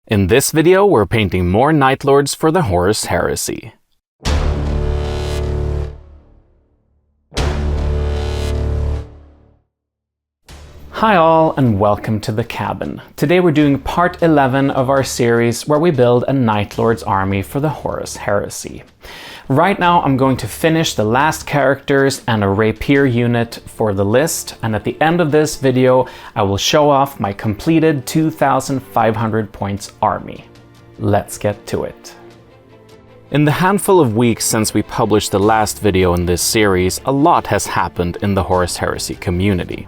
In this video, we're painting more Night Lords for the Horus Heresy. Hi all, and welcome to the cabin. Today we're doing part 11 of our series where we build a Night Lord's army for the Horus Heresy. Right now I'm going to finish the last characters and a Rapier unit for the list, and at the end of this video I will show off my completed 2,500 points army. Let's get to it. In the handful of weeks since we published the last video in this series, a lot has happened in the Horus Heresy community.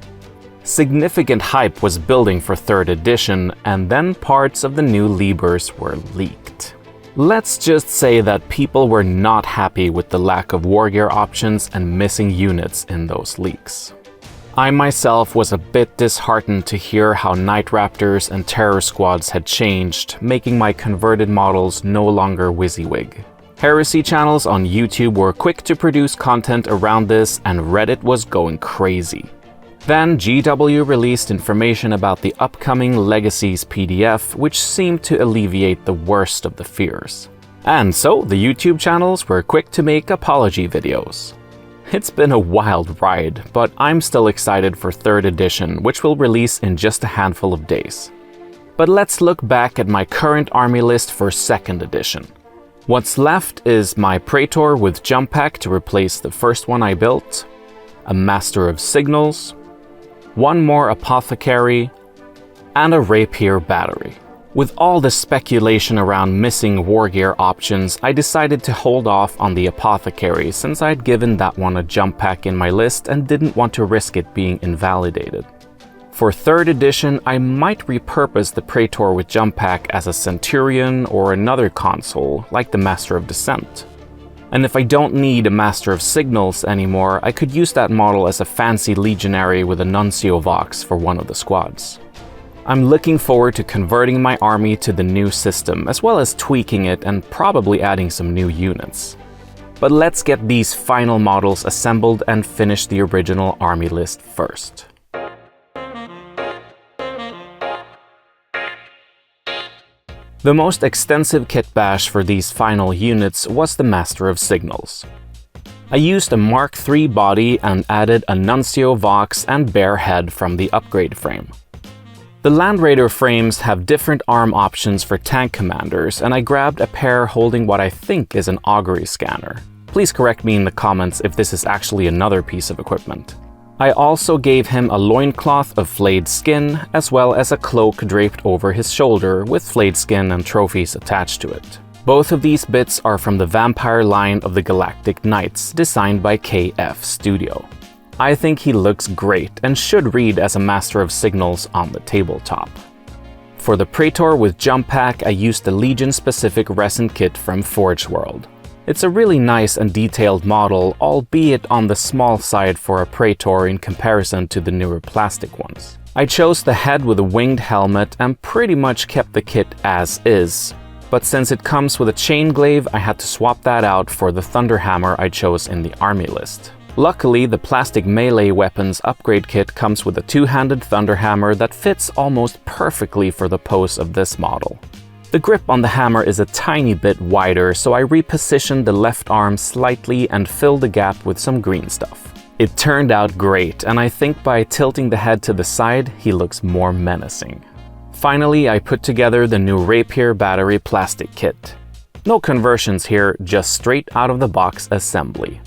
Significant hype was building for 3rd edition, and then parts of the new Libers were leaked. Let's just say that people were not happy with the lack of war gear options and missing units in those leaks. I myself was a bit disheartened to hear how Night Raptors and Terror Squads had changed, making my converted models no longer WYSIWYG. Heresy channels on YouTube were quick to produce content around this, and Reddit was going crazy. Then GW released information about the upcoming Legacies PDF, which seemed to alleviate the worst of the fears. And so the YouTube channels were quick to make apology videos. It's been a wild ride, but I'm still excited for 3rd edition, which will release in just a handful of days. But let's look back at my current army list for 2nd edition. What's left is my Praetor with Jump Pack to replace the first one I built, a Master of Signals, one more Apothecary, and a Rapier Battery. With all the speculation around missing war gear options, I decided to hold off on the Apothecary since I'd given that one a jump pack in my list and didn't want to risk it being invalidated. For 3rd edition, I might repurpose the Praetor with jump pack as a Centurion or another console, like the Master of Descent. And if I don't need a Master of Signals anymore, I could use that model as a fancy legionary with a Nuncio Vox for one of the squads. I'm looking forward to converting my army to the new system, as well as tweaking it and probably adding some new units. But let's get these final models assembled and finish the original army list first. The most extensive kit bash for these final units was the Master of Signals. I used a Mark III body and added a Nuncio Vox and bare head from the upgrade frame. The Land Raider frames have different arm options for tank commanders, and I grabbed a pair holding what I think is an augury scanner. Please correct me in the comments if this is actually another piece of equipment. I also gave him a loincloth of flayed skin, as well as a cloak draped over his shoulder with flayed skin and trophies attached to it. Both of these bits are from the vampire line of the Galactic Knights, designed by KF Studio. I think he looks great and should read as a Master of Signals on the tabletop. For the Praetor with Jump Pack, I used the Legion-specific resin kit from Forge World. It's a really nice and detailed model, albeit on the small side for a Praetor in comparison to the newer plastic ones. I chose the head with a winged helmet and pretty much kept the kit as is, but since it comes with a chain glaive, I had to swap that out for the Thunderhammer I chose in the army list. Luckily, the plastic melee weapons upgrade kit comes with a two-handed Thunderhammer that fits almost perfectly for the pose of this model. The grip on the hammer is a tiny bit wider, so I repositioned the left arm slightly and filled the gap with some green stuff. It turned out great, and I think by tilting the head to the side, he looks more menacing. Finally, I put together the new Rapier Battery plastic kit. No conversions here, just straight out of the box assembly.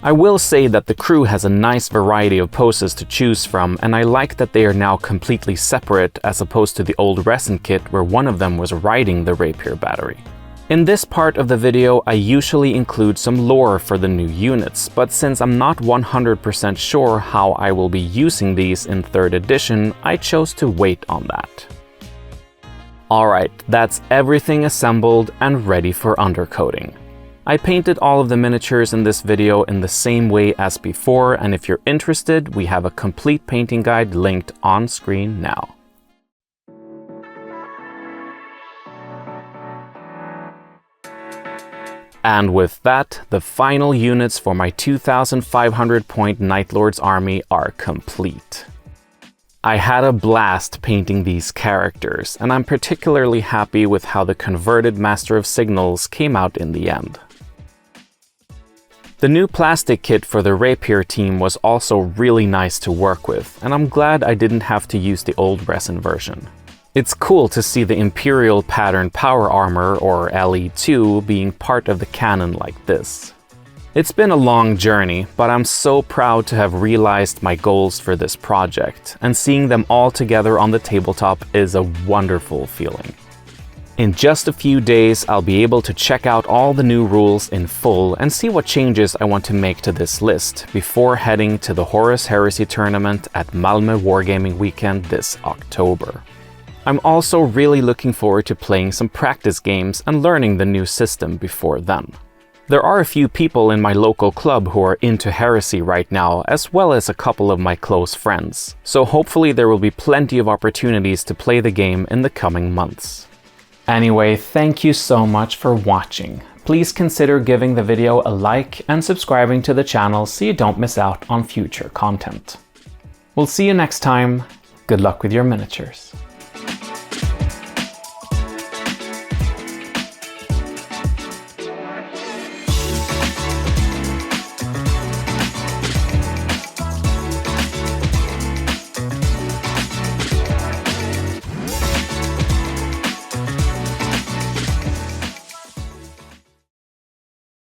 I will say that the crew has a nice variety of poses to choose from, and I like that they are now completely separate as opposed to the old resin kit where one of them was riding the Rapier Battery. In this part of the video, I usually include some lore for the new units, but since I'm not 100% sure how I will be using these in 3rd edition, I chose to wait on that. Alright, that's everything assembled and ready for undercoating. I painted all of the miniatures in this video in the same way as before, and if you're interested, we have a complete painting guide linked on screen now. And with that, the final units for my 2,500 point Night Lords army are complete. I had a blast painting these characters, and I'm particularly happy with how the converted Master of Signals came out in the end. The new plastic kit for the Rapier team was also really nice to work with, and I'm glad I didn't have to use the old resin version. It's cool to see the Imperial Pattern Power Armor, or LE2, being part of the canon like this. It's been a long journey, but I'm so proud to have realized my goals for this project, and seeing them all together on the tabletop is a wonderful feeling. In just a few days, I'll be able to check out all the new rules in full and see what changes I want to make to this list before heading to the Horus Heresy tournament at Malmö Wargaming Weekend this October. I'm also really looking forward to playing some practice games and learning the new system before then. There are a few people in my local club who are into Heresy right now, as well as a couple of my close friends, so hopefully there will be plenty of opportunities to play the game in the coming months. Anyway, thank you so much for watching. Please consider giving the video a like and subscribing to the channel so you don't miss out on future content. We'll see you next time. Good luck with your miniatures.